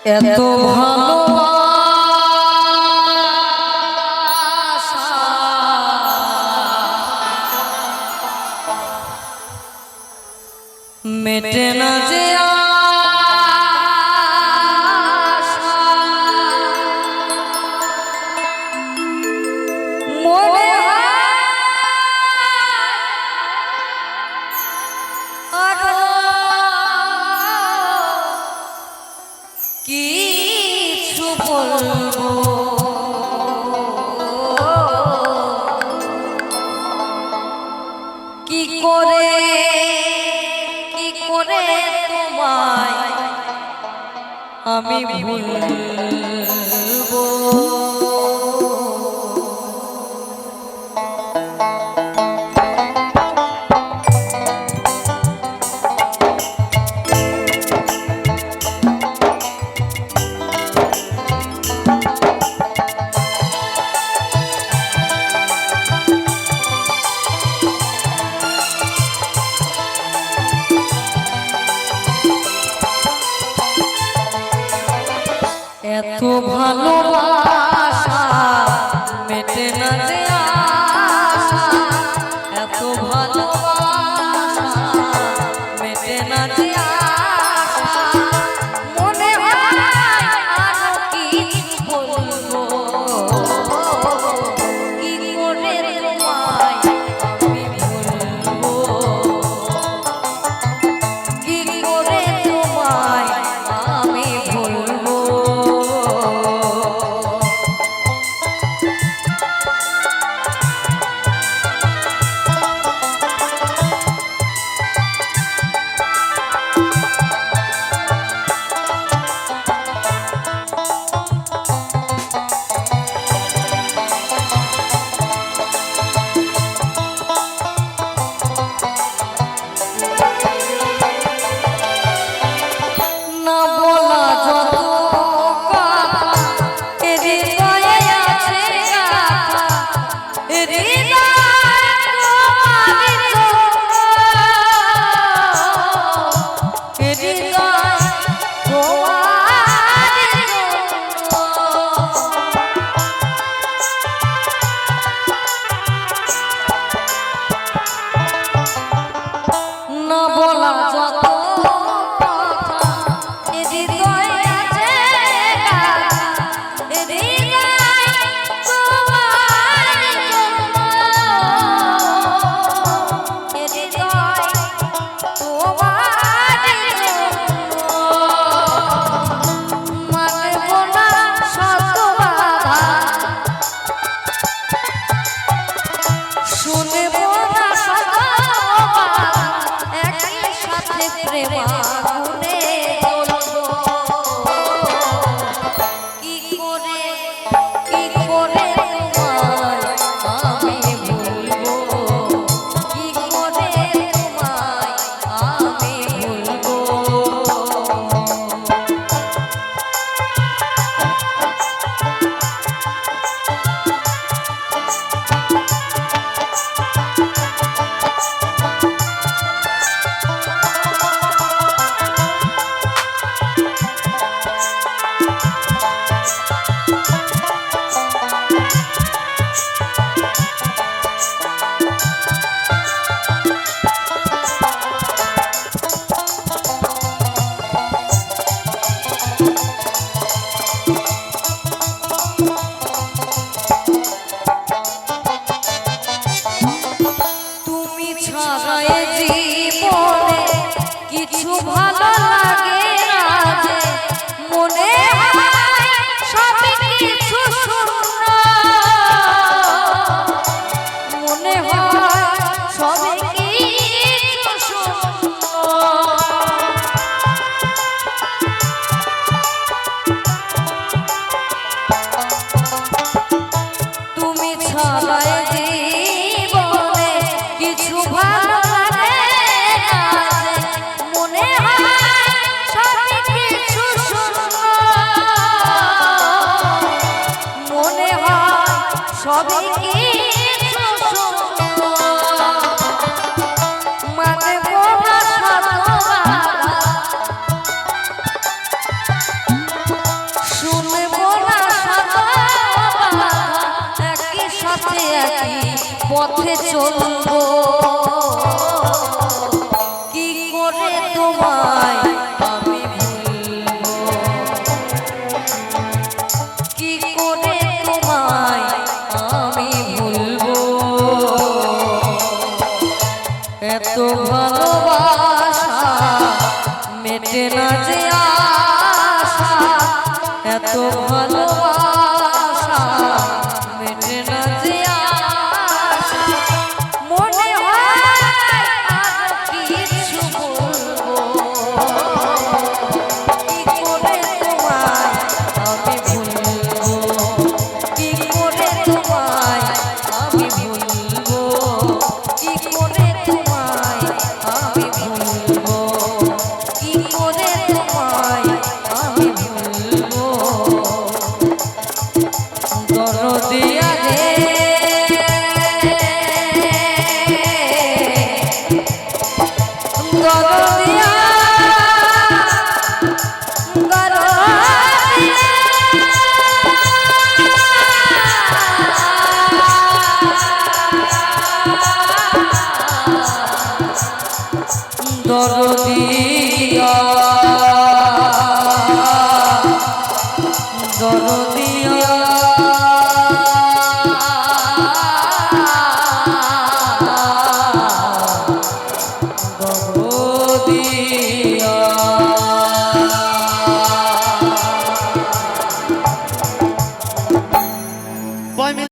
এত ভালোবাসা মেটে না যে আশা মনে কিছু বলবো কি করে তোমায় আমি ভুলবো এত ভালোবাসা মেটে না যে আশা এত ভালোবাসা মেটে না যে আশা মনে হয় আরো কিছু বলবো কি করে তোমায় আমি বলবো কি করে তোমায় আমি বলবো কিছু ভালো লাগে না যে মনে হয় সব কিছু শূন্য মনে হয় সব কিছু শূন্য তুমি ছাড়া জীবনে কিছু ভালো সবই কিছু মানে বোনা একই পথে চলবো কি করে তোমায় আমি ভুলবো কি করে তোমায় আমি ভুলবো এত ভালোবাসা মেটে না যে আশা এত ভালোবাসা মেটে না যে আশা মনে হয় আর কিছু বলবো কি করে তোমায় আমি ভুলবো কি করে তোমায় আমি ভুলবো কি করে তোমায় আমি ভুলবো কি করে তোমায় আমি ভুলবো দরদিয়া রে দরদিয়া দরদিয়া